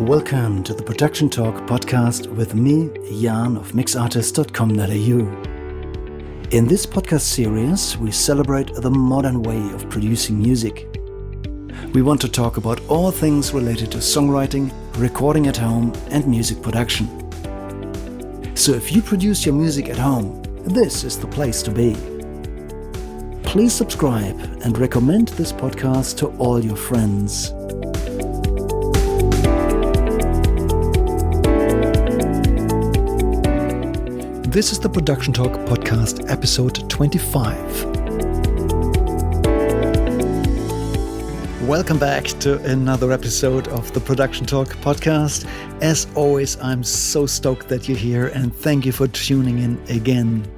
welcome to the Production Talk podcast with me, Jan of mixartist.com.au. In this podcast series, we celebrate the modern way of producing music. We want to talk about all things related to songwriting, recording at home, and music production. So if you produce your music at home, this is the place to be. Please subscribe and recommend this podcast to all your friends. This is the Production Talk podcast, episode 25. Welcome back to another episode of the Production Talk podcast. As always, I'm so stoked that you're here and thank you for tuning in again.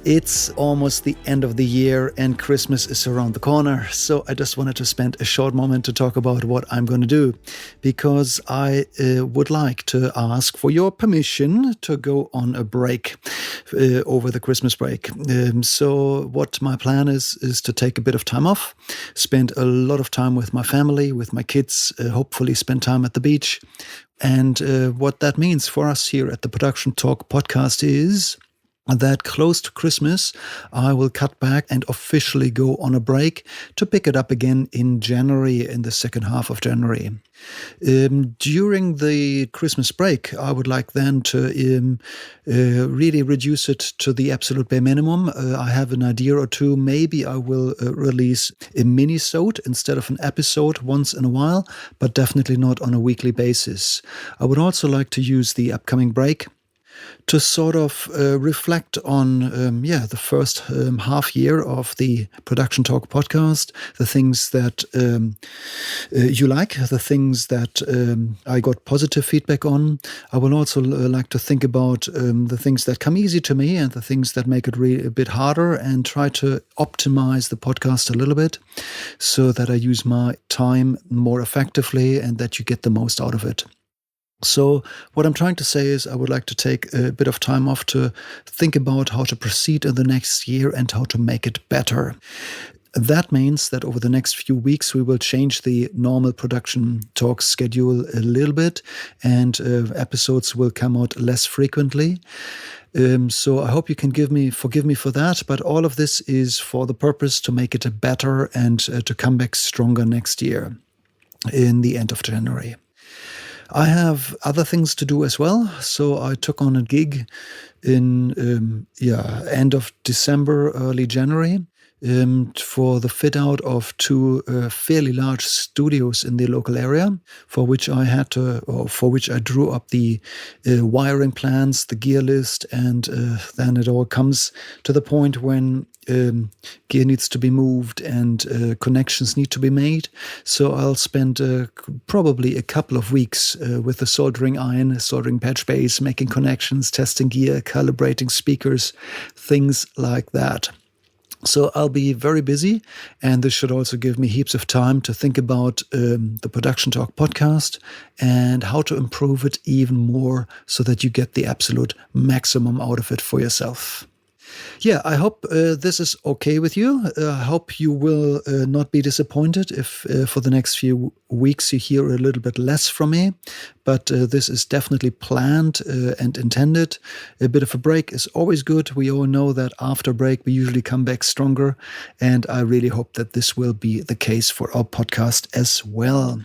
It's almost the end of the year and Christmas is around the corner. So I just wanted to spend a short moment to talk about what I'm going to do, because I would like to ask for your permission to go on a break over the Christmas break. So what my plan is to take a bit of time off, spend a lot of time with my family, with my kids, hopefully spend time at the beach. And what that means for us here at the Production Talk podcast is that close to Christmas, I will cut back and officially go on a break to pick it up again in January, in the second half of January. During the Christmas break, I would like then to really reduce it to the absolute bare minimum. I have an idea or two. Maybe I will release a mini-sode instead of an episode once in a while, but definitely not on a weekly basis. I would also like to use the upcoming break to sort of reflect on the first half year of the Production Talk podcast, the things that you like, the things that I got positive feedback on. I would also like to think about the things that come easy to me and the things that make it a bit harder, and try to optimize the podcast a little bit so that I use my time more effectively and that you get the most out of it. So what I'm trying to say is I would like to take a bit of time off to think about how to proceed in the next year and how to make it better. That means that over the next few weeks, we will change the normal Production Talk schedule a little bit, and episodes will come out less frequently. So I hope you can forgive me for that. But all of this is for the purpose to make it better and to come back stronger next year in the end of January. I have other things to do as well. So I took on a gig in end of December, early January, for the fit out of two fairly large studios in the local area, for which I drew up the wiring plans, the gear list, and then it all comes to the point when gear needs to be moved and connections need to be made. So I'll spend probably a couple of weeks with a soldering iron, soldering patch base, making connections, testing gear, calibrating speakers, things like that. So I'll be very busy, and this should also give me heaps of time to think about the Production Talk podcast and how to improve it even more so that you get the absolute maximum out of it for yourself. Yeah, I hope this is okay with you. I hope you will not be disappointed if for the next few weeks you hear a little bit less from me. But this is definitely planned and intended. A bit of a break is always good. We all know that after break, we usually come back stronger. And I really hope that this will be the case for our podcast as well.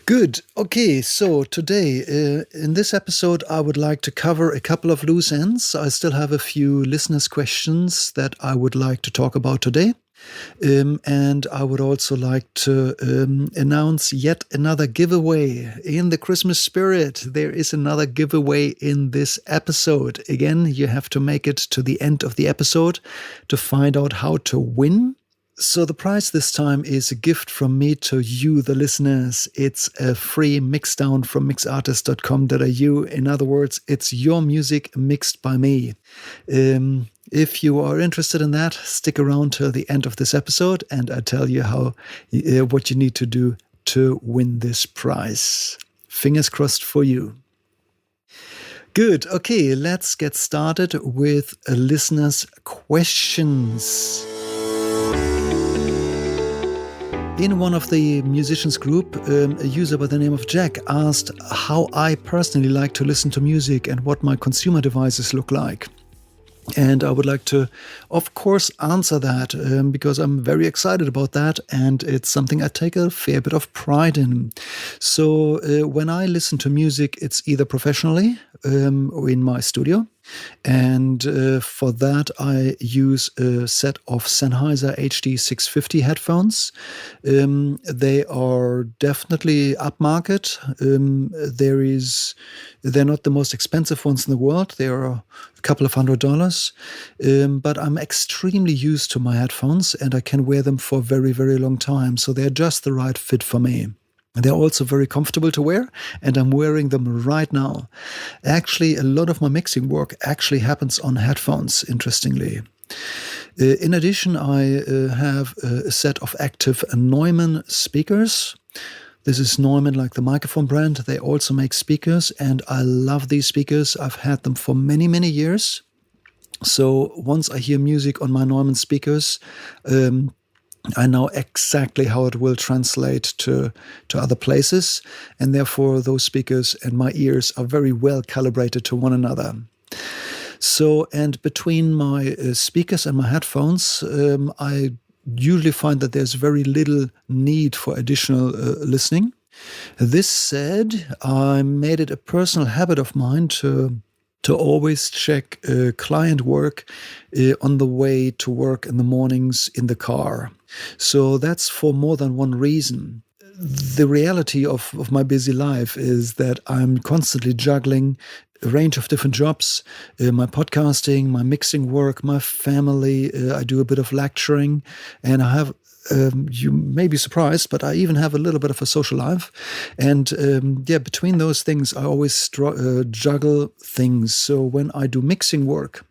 Good. Okay, so today, in this episode, I would like to cover a couple of loose ends. I still have a few listeners' questions that I would like to talk about today. And I would also like to announce yet another giveaway. In the Christmas spirit, there is another giveaway in this episode. Again, you have to make it to the end of the episode to find out how to win. So the prize this time is a gift from me to you, the listeners. It's a free mixdown from mixartist.com.au. In other words, it's your music mixed by me. If you are interested in that, stick around till the end of this episode and I tell you what you need to do to win this prize. Fingers crossed for you. Good. Okay, let's get started with a listener's questions. In one of the musicians group, a user by the name of Jack asked how I personally like to listen to music and what my consumer devices look like. And I would like to, of course, answer that because I'm very excited about that, and it's something I take a fair bit of pride in. So when I listen to music, it's either professionally or in my studio. And for that, I use a set of Sennheiser HD 650 headphones. They are definitely upmarket. They're not the most expensive ones in the world. They are a couple of $100. But I'm extremely used to my headphones, and I can wear them for a very, very long time. So they're just the right fit for me. They're also very comfortable to wear, and I'm wearing them right now. Actually, a lot of my mixing work actually happens on headphones, interestingly. In addition, I have a set of active Neumann speakers. This is Neumann, like the microphone brand. They also make speakers, and I love these speakers. I've had them for many, many years. So once I hear music on my Neumann speakers, I know exactly how it will translate to other places, and therefore those speakers and my ears are very well calibrated to one another. So, and between my speakers and my headphones, I usually find that there's very little need for additional listening. This said, I made it a personal habit of mine to always check client work on the way to work in the mornings in the car. So that's for more than one reason. The reality of my busy life is that I'm constantly juggling a range of different jobs, my podcasting, my mixing work, my family. I do a bit of lecturing, and I have you may be surprised, but I even have a little bit of a social life. And between those things, I always juggle things. So when I do mixing work,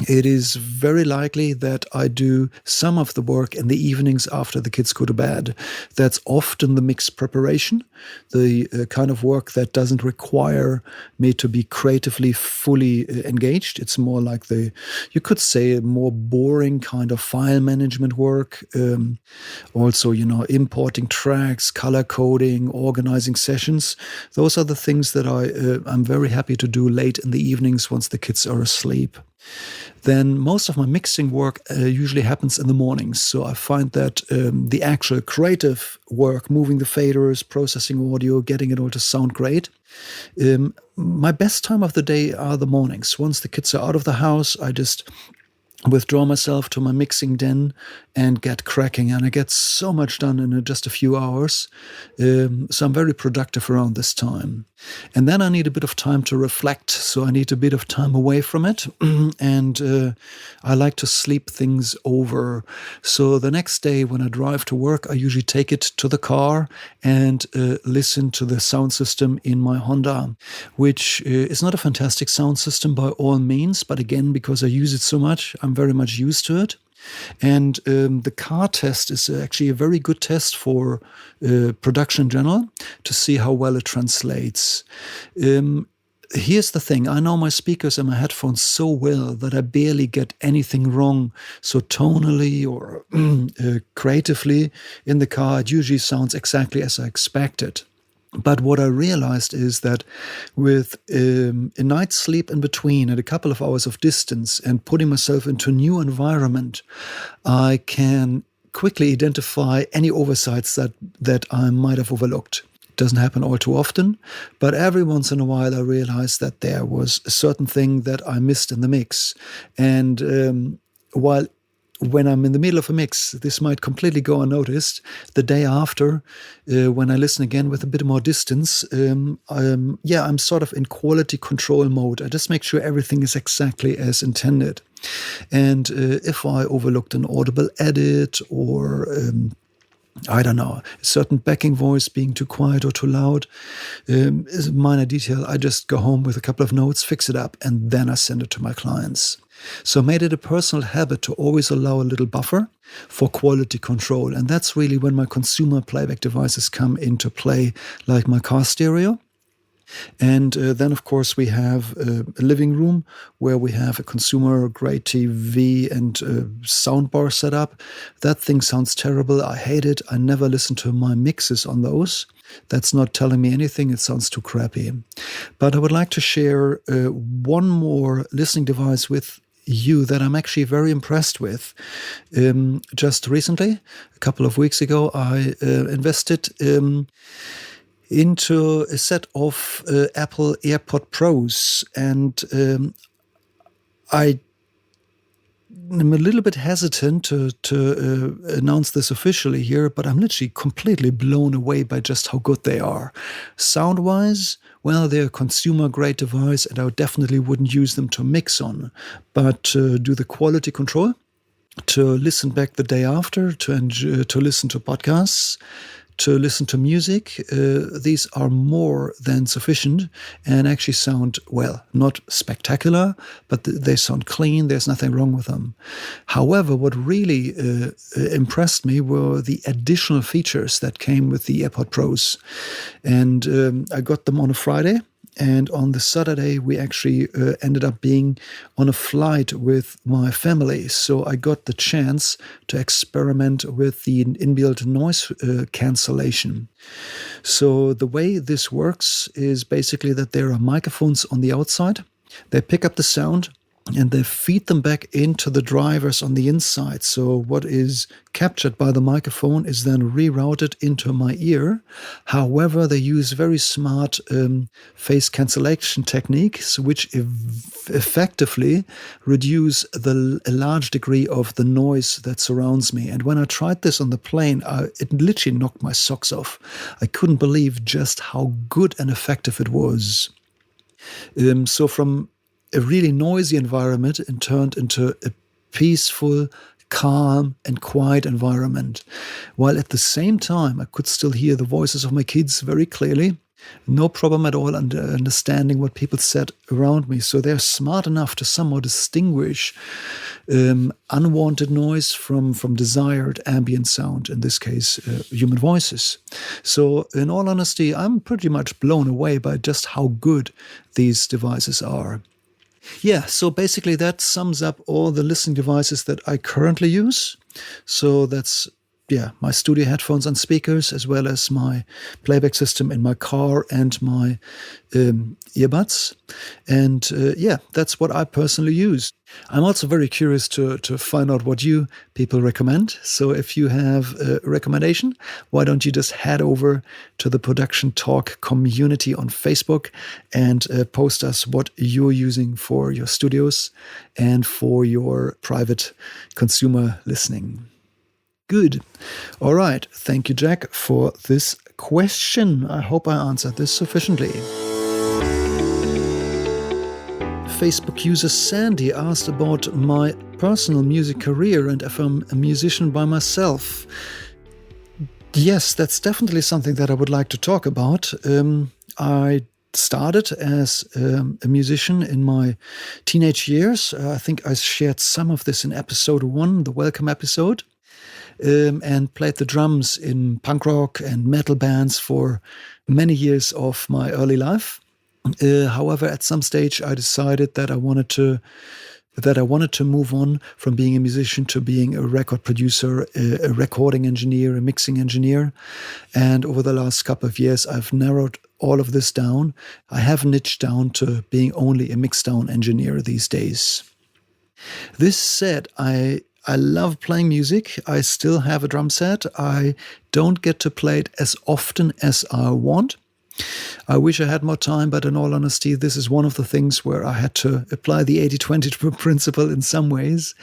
it is very likely that I do some of the work in the evenings after the kids go to bed. That's often the mix preparation, the kind of work that doesn't require me to be creatively fully engaged. It's more like you could say, more boring kind of file management work. Also, importing tracks, color coding, organizing sessions. Those are the things that I'm very happy to do late in the evenings once the kids are asleep. Then most of my mixing work usually happens in the mornings. So I find that the actual creative work, moving the faders, processing audio, getting it all to sound great, my best time of the day are the mornings. Once the kids are out of the house, I just withdraw myself to my mixing den and get cracking. And I get so much done in just a few hours. So I'm very productive around this time. And then I need a bit of time to reflect. So I need a bit of time away from it. And I like to sleep things over. So the next day when I drive to work, I usually take it to the car and listen to the sound system in my Honda, which is not a fantastic sound system by all means. But again, because I use it so much, I'm very much used to it. And the car test is actually a very good test for production in general to see how well it translates. Here's the thing. I know my speakers and my headphones so well that I barely get anything wrong. So tonally or creatively in the car, it usually sounds exactly as I expected. But what I realized is that with a night's sleep in between and a couple of hours of distance and putting myself into a new environment, I can quickly identify any oversights that I might have overlooked. It doesn't happen all too often, but every once in a while I realize that there was a certain thing that I missed in the mix. And when I'm in the middle of a mix, this might completely go unnoticed. The day after, when I listen again with a bit more distance, I'm sort of in quality control mode. I just make sure everything is exactly as intended. And if I overlooked an audible edit or I don't know, a certain backing voice being too quiet or too loud is a minor detail. I just go home with a couple of notes, fix it up, and then I send it to my clients. So I made it a personal habit to always allow a little buffer for quality control. And that's really when my consumer playback devices come into play, like my car stereo. And then, of course, we have a living room where we have a consumer-grade TV and soundbar set up. That thing sounds terrible. I hate it. I never listen to my mixes on those. That's not telling me anything. It sounds too crappy. But I would like to share one more listening device with you that I'm actually very impressed with. Just recently, a couple of weeks ago, I invested into a set of Apple AirPod Pros, and I am a little bit hesitant to announce this officially here, but I'm literally completely blown away by just how good they are. Sound-wise, well, they're a consumer-grade device, and I definitely wouldn't use them to mix on, but do the quality control, to listen back the day after, to listen to podcasts, to listen to music, these are more than sufficient and actually sound, well, not spectacular, but they sound clean. There's nothing wrong with them. However, what really impressed me were the additional features that came with the AirPod Pros. And I got them on a Friday. And on the Saturday, we actually ended up being on a flight with my family. So I got the chance to experiment with the inbuilt noise cancellation. So the way this works is basically that there are microphones on the outside. They pick up the sound and they feed them back into the drivers on the inside. So what is captured by the microphone is then rerouted into my ear. However, they use very smart phase cancellation techniques, which effectively reduce a large degree of the noise that surrounds me. And when I tried this on the plane, it literally knocked my socks off. I couldn't believe just how good and effective it was. So from a really noisy environment and turned into a peaceful, calm, and quiet environment. While at the same time, I could still hear the voices of my kids very clearly. No problem at all understanding what people said around me. So they're smart enough to somehow distinguish unwanted noise from desired ambient sound, in this case, human voices. So in all honesty, I'm pretty much blown away by just how good these devices are. Yeah, so basically that sums up all the listening devices that I currently use. So that's, my studio headphones and speakers, as well as my playback system in my car and my earbuds. And that's what I personally use. I'm also very curious to find out what you people recommend. So if you have a recommendation, why don't you just head over to the Production Talk community on Facebook and post us what you're using for your studios and for your private consumer listening. Good. All right. Thank you, Jack, for this question. I hope I answered this sufficiently. Facebook user Sandy asked about my personal music career and if I'm a musician by myself. Yes, that's definitely something that I would like to talk about. I started as a musician in my teenage years. I think I shared some of this in episode 1, the welcome episode, and played the drums in punk rock and metal bands for many years of my early life. However, at some stage, I decided that I wanted to move on from being a musician to being a record producer, a recording engineer, a mixing engineer. And over the last couple of years, I've narrowed all of this down. I have niched down to being only a mixdown engineer these days. This said, I love playing music. I still have a drum set. I don't get to play it as often as I want. I wish I had more time, but in all honesty, this is one of the things where I had to apply the 80-20 principle in some ways.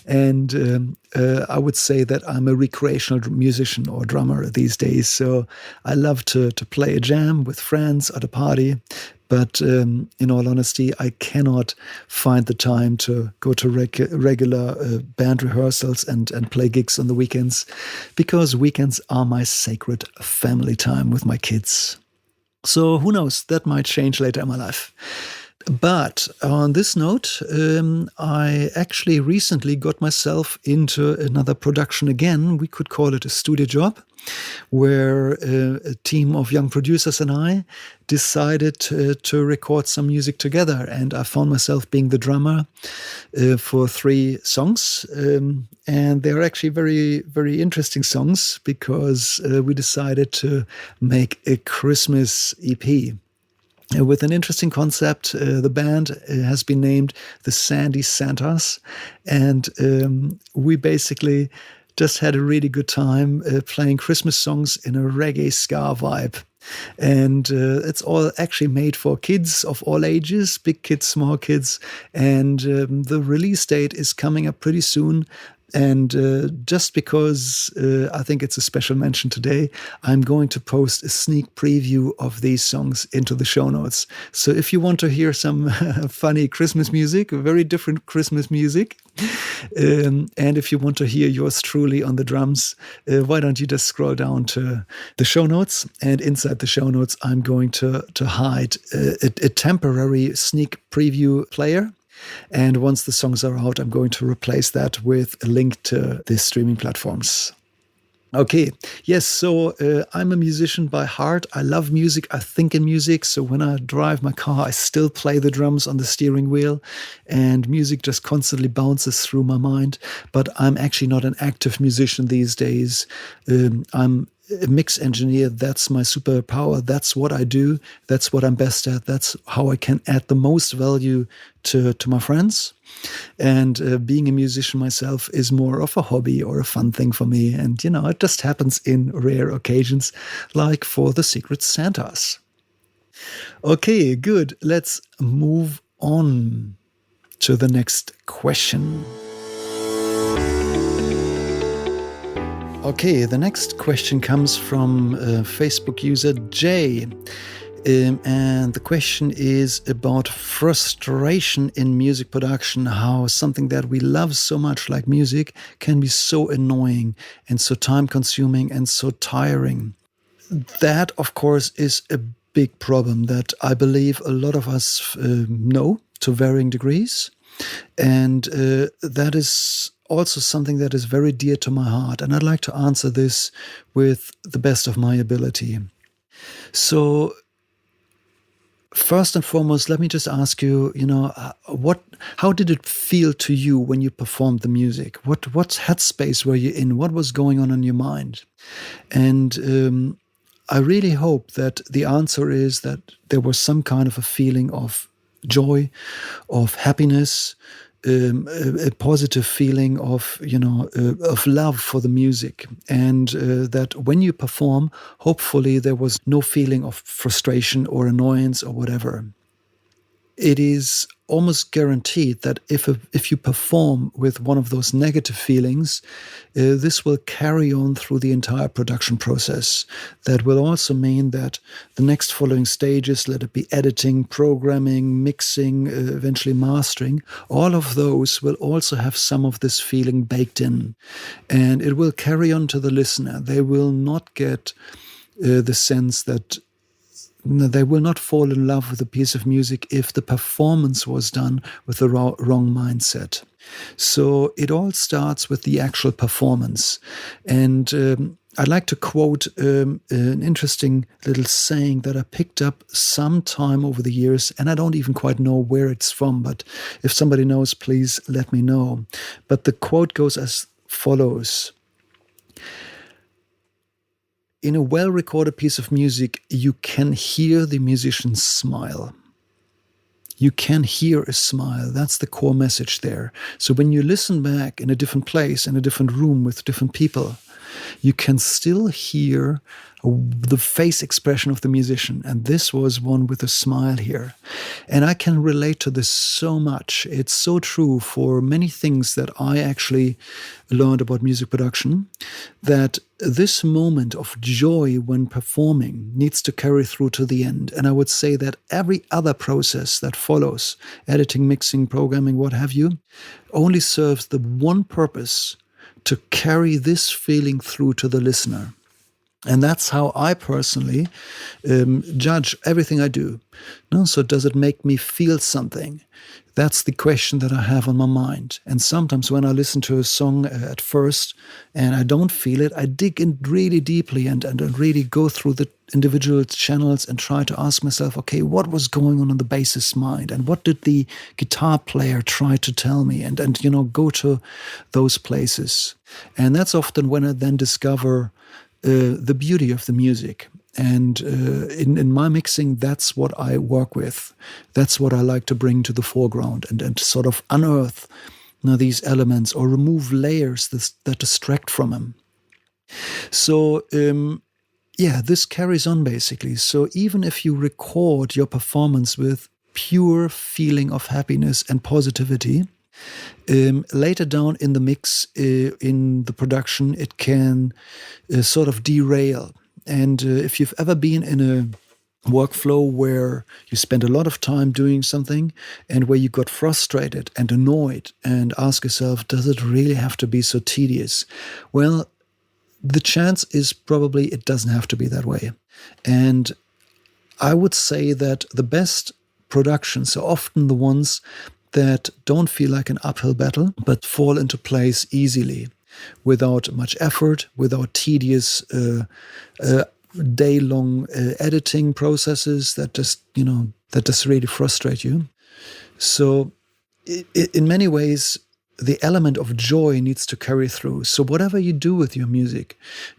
And I would say that I'm a recreational musician or drummer these days. So I love to play a jam with friends at a party. But in all honesty, I cannot find the time to go to regular band rehearsals and play gigs on the weekends, because weekends are my sacred family time with my kids. So who knows, that might change later in my life. But on this note, I actually recently got myself into another production again. We could call it a studio job, where a team of young producers and I decided to record some music together. And I found myself being the drummer for 3 songs. And they're actually very, very interesting songs because we decided to make a Christmas EP. With an interesting concept. The band has been named the Sandy Santas, and we basically just had a really good time playing Christmas songs in a reggae ska vibe. And it's all actually made for kids of all ages, big kids, small kids. And the release date is coming up pretty soon. And just because I think it's a special mention today, I'm going to post a sneak preview of these songs into the show notes. So if you want to hear some funny Christmas music, very different Christmas music, and if you want to hear yours truly on the drums, why don't you just scroll down to the show notes? And inside the show notes, I'm going to hide a temporary sneak preview player. And once the songs are out, I'm going to replace that with a link to the streaming platforms. Okay, yes, so I'm a musician by heart. I love music. I think in music. So when I drive my car, I still play the drums on the steering wheel, and music just constantly bounces through my mind. But I'm actually not an active musician these days. I'm a mix engineer. That's my superpower. That's what I do. That's what I'm best at. That's how I can add the most value to my friends. And being a musician myself is more of a hobby or a fun thing for me. And, it just happens in rare occasions, like for the Secret Santas. Okay, good. Let's move on to the next question. Okay, the next question comes from Facebook user Jay. And the question is about frustration in music production, how something that we love so much, like music, can be so annoying and so time-consuming and so tiring. That, of course, is a big problem that I believe a lot of us know to varying degrees. And that is also something that is very dear to my heart. And I'd like to answer this with the best of my ability. So, first and foremost, let me just ask you, how did it feel to you when you performed the music? What headspace were you in? What was going on in your mind? And I really hope that the answer is that there was some kind of a feeling of joy, of happiness, a positive feeling of love for the music, and that when you perform, hopefully there was no feeling of frustration or annoyance or whatever. It is almost guaranteed that if you perform with one of those negative feelings, this will carry on through the entire production process. That will also mean that the next following stages, let it be editing, programming, mixing, eventually mastering, all of those will also have some of this feeling baked in. And it will carry on to the listener. They will not get the sense that they will not fall in love with a piece of music if the performance was done with the wrong mindset. So it all starts with the actual performance. And I'd like to quote an interesting little saying that I picked up sometime over the years, and I don't even quite know where it's from, but if somebody knows, please let me know. But the quote goes as follows. In a well-recorded piece of music, you can hear the musician smile. You can hear a smile. That's the core message there. So when you listen back in a different place, in a different room with different people, you can still hear the face expression of the musician. And this was one with a smile here. And I can relate to this so much. It's so true for many things that I actually learned about music production, that this moment of joy when performing needs to carry through to the end. And I would say that every other process that follows, editing, mixing, programming, what have you, only serves the one purpose: to carry this feeling through to the listener. And that's how I personally judge everything I do. No? So does it make me feel something? That's the question that I have on my mind. And sometimes when I listen to a song at first and I don't feel it, I dig in really deeply and really go through the individual channels and try to ask myself, okay, what was going on in the bassist's mind? And what did the guitar player try to tell me? And go to those places. And that's often when I then discover the beauty of the music. And in my mixing, that's what I work with. That's what I like to bring to the foreground and sort of unearth these elements or remove layers that distract from them. So, this carries on basically. So even if you record your performance with pure feeling of happiness and positivity, later down in the mix, in the production, it can sort of derail. And if you've ever been in a workflow where you spend a lot of time doing something and where you got frustrated and annoyed and ask yourself, does it really have to be so tedious? Well, the chance is probably it doesn't have to be that way. And I would say that the best productions are often the ones that don't feel like an uphill battle, but fall into place easily, without much effort, without tedious day-long editing processes that just really frustrate you. So in many ways, the element of joy needs to carry through. So whatever you do with your music,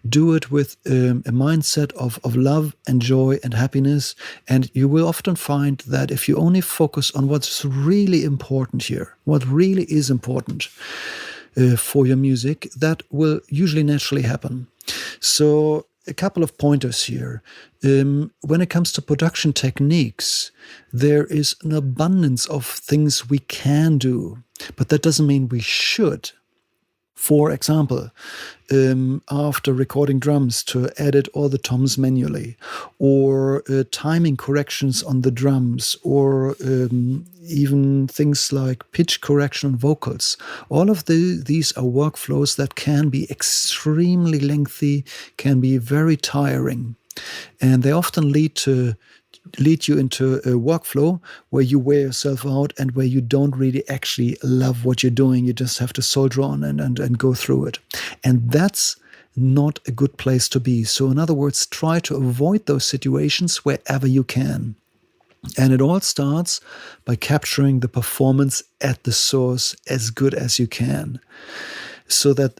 do it with a mindset of love and joy and happiness. And you will often find that if you only focus on what's really important here, what really is important for your music, that will usually naturally happen. So a couple of pointers here. When it comes to production techniques, there is an abundance of things we can do, but that doesn't mean we should. For example, after recording drums, to edit all the toms manually, or timing corrections on the drums, or even things like pitch correction on vocals. All of these are workflows that can be extremely lengthy, can be very tiring, and they often lead you into a workflow where you wear yourself out and where you don't really actually love what you're doing. You just have to soldier on and go through it. And that's not a good place to be. So in other words, try to avoid those situations wherever you can. And it all starts by capturing the performance at the source as good as you can, so that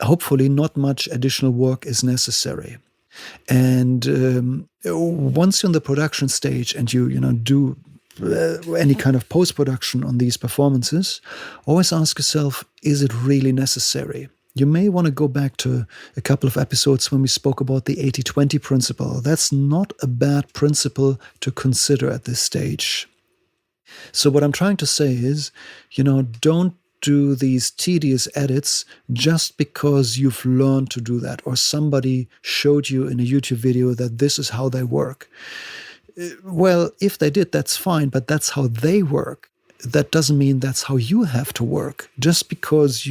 hopefully not much additional work is necessary. And once you're in the production stage and you do any kind of post-production on these performances, always ask yourself, is it really necessary? You may want to go back to a couple of episodes when we spoke about the 80-20 principle. That's not a bad principle to consider at this stage. So what I'm trying to say is, don't do these tedious edits just because you've learned to do that, or somebody showed you in a YouTube video that this is how they work. Well, if they did, that's fine, but that's how they work. That doesn't mean that's how you have to work. Just because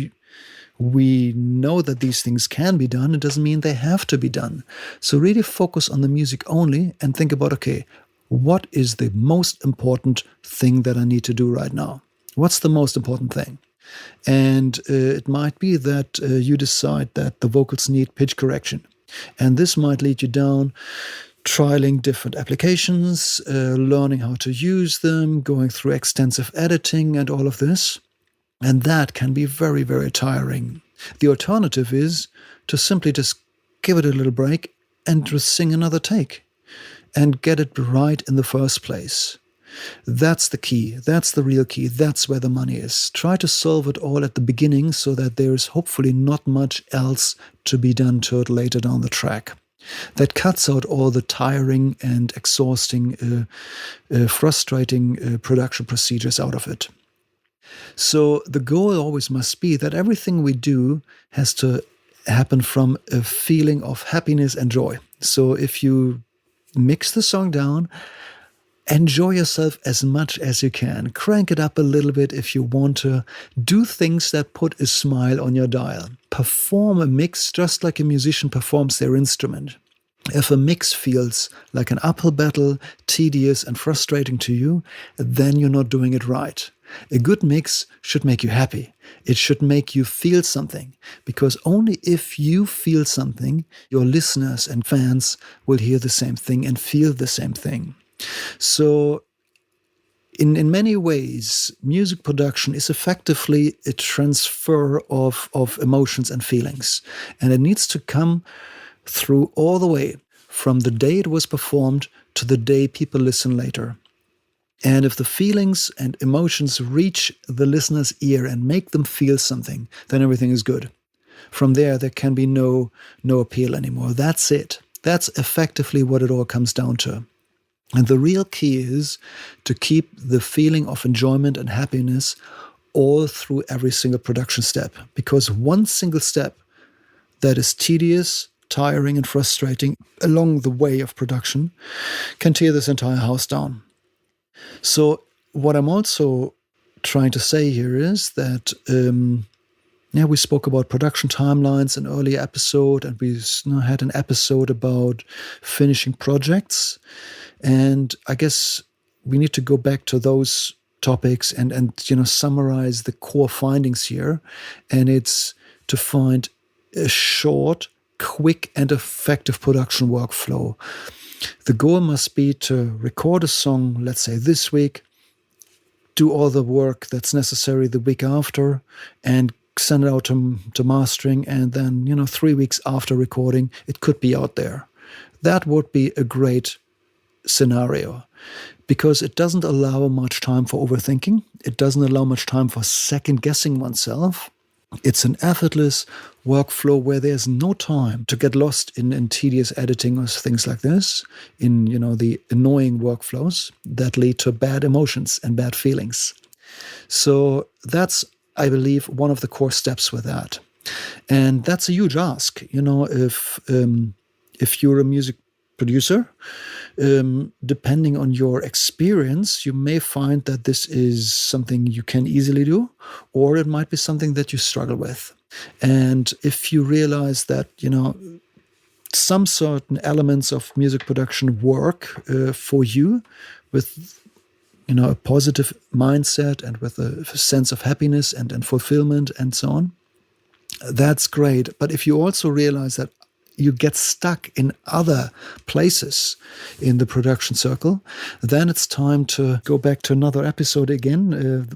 we know that these things can be done, it doesn't mean they have to be done. So really focus on the music only and think about, okay, what is the most important thing that I need to do right now? What's the most important thing? And it might be that you decide that the vocals need pitch correction. And this might lead you down trialing different applications, learning how to use them, going through extensive editing and all of this. And that can be very, very tiring. The alternative is to simply just give it a little break and just sing another take and get it right in the first place. That's the key. That's the real key. That's where the money is. Try to solve it all at the beginning so that there's hopefully not much else to be done to it later down the track. That cuts out all the tiring and exhausting, frustrating production procedures out of it. So the goal always must be that everything we do has to happen from a feeling of happiness and joy. So if you mix the song down, enjoy yourself as much as you can. Crank it up a little bit if you want to. Do things that put a smile on your dial. Perform a mix just like a musician performs their instrument. If a mix feels like an uphill battle, tedious and frustrating to you, then you're not doing it right. A good mix should make you happy. It should make you feel something, because only if you feel something, your listeners and fans will hear the same thing and feel the same thing. So in many ways, music production is effectively a transfer of emotions and feelings. And it needs to come through all the way from the day it was performed to the day people listen later. And if the feelings and emotions reach the listener's ear and make them feel something, then everything is good. From there can be no appeal anymore. That's it. That's effectively what it all comes down to. And the real key is to keep the feeling of enjoyment and happiness all through every single production step. Because one single step that is tedious, tiring, and frustrating along the way of production can tear this entire house down. So what I'm also trying to say here is that we spoke about production timelines in an earlier episode, and we had an episode about finishing projects. And I guess we need to go back to those topics and summarize the core findings here. And it's to find a short, quick, and effective production workflow. The goal must be to record a song, let's say this week, do all the work that's necessary the week after, and send it out to mastering, and then 3 weeks after recording, it could be out there. That would be a great scenario, because it doesn't allow much time for overthinking. It doesn't allow much time for second guessing oneself. It's an effortless workflow where there's no time to get lost in tedious editing or things like this, in the annoying workflows that lead to bad emotions and bad feelings. So that's, I believe, one of the core steps with that. And that's a huge ask. If you're a music producer, depending on your experience, you may find that this is something you can easily do, or it might be something that you struggle with. And if you realize that, some certain elements of music production work for you with a positive mindset and with a sense of happiness and fulfillment and so on, that's great. But if you also realize that you get stuck in other places in the production circle, then it's time to go back to another episode again.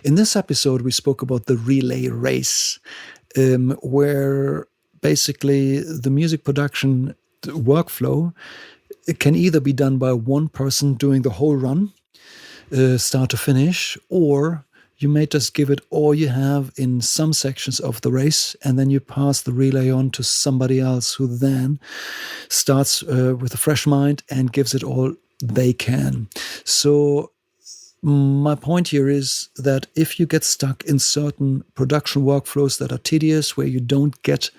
In this episode, we spoke about the relay race, where basically the music production workflow, it can either be done by one person doing the whole run, start to finish, or you may just give it all you have in some sections of the race, and then you pass the relay on to somebody else who then starts with a fresh mind and gives it all they can. So my point here is that if you get stuck in certain production workflows that are tedious, where you don't get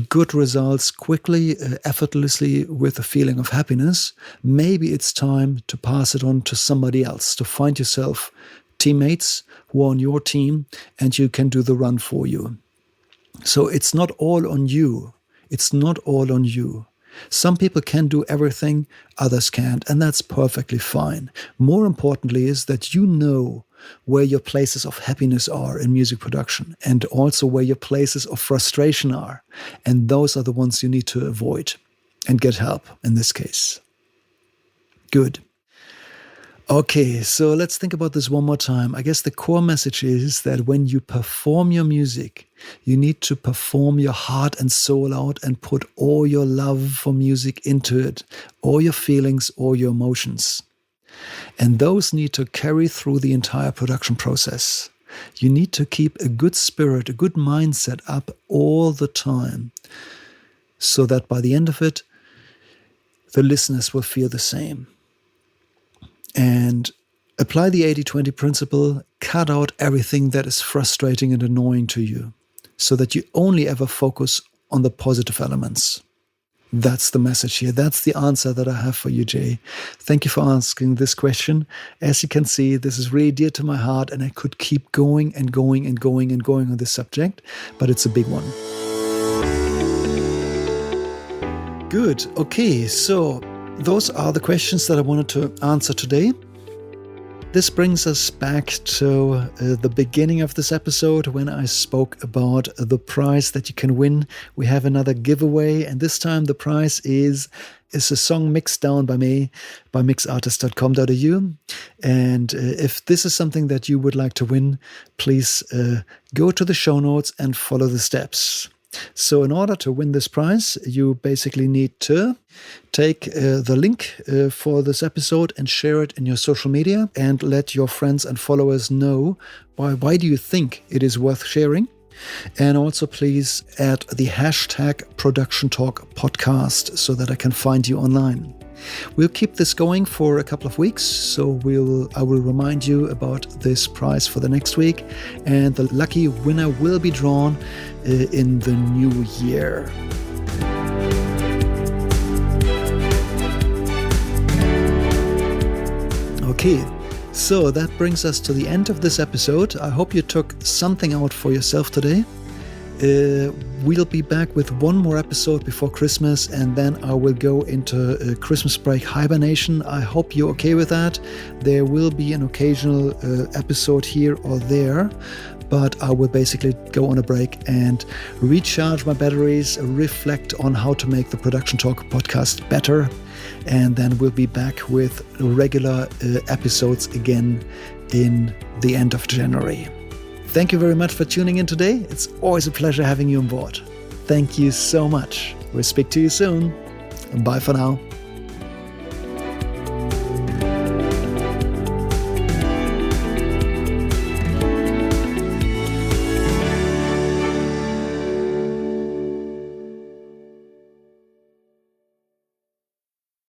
good results quickly, effortlessly, with a feeling of happiness, maybe it's time to pass it on to somebody else, to find yourself teammates who are on your team, and you can do the run for you. So it's not all on you. It's not all on you. Some people can do everything, others can't, and that's perfectly fine. More importantly is that you know where your places of happiness are in music production, and also where your places of frustration are. And those are the ones you need to avoid and get help in this case. Good. Okay, so let's think about this one more time. I guess the core message is that when you perform your music, you need to perform your heart and soul out and put all your love for music into it, all your feelings, all your emotions. And those need to carry through the entire production process. You need to keep a good spirit, a good mindset up all the time, so that by the end of it, the listeners will feel the same. And apply the 80-20 principle, cut out everything that is frustrating and annoying to you, so that you only ever focus on the positive elements. That's the message here. That's the answer that I have for you, Jay. Thank you for asking this question. As you can see, this is really dear to my heart, and I could keep going and going and going and going on this subject, but it's a big one. Good. Okay, so those are the questions that I wanted to answer today. This brings us back to the beginning of this episode when I spoke about the prize that you can win. We have another giveaway, and this time the prize is a song mixed down by me by mixartist.com.au. And if this is something that you would like to win, please go to the show notes and follow the steps. So in order to win this prize, you basically need to take the link for this episode and share it in your social media and let your friends and followers know why do you think it is worth sharing. And also please add the hashtag Production Talk Podcast so that I can find you online. We'll keep this going for a couple of weeks, so I will remind you about this prize for the next week, and the lucky winner will be drawn in the new year. Okay, so that brings us to the end of this episode. I hope you took something out for yourself today. We'll be back with one more episode before Christmas, and then I will go into a Christmas break hibernation. I hope you're okay with that. There will be an occasional episode here or there, but I will basically go on a break and recharge my batteries, reflect on how to make the Production Talk podcast better, and then we'll be back with regular episodes again in the end of January. Thank you very much for tuning in today. It's always a pleasure having you on board. Thank you so much. We'll speak to you soon. Bye for now.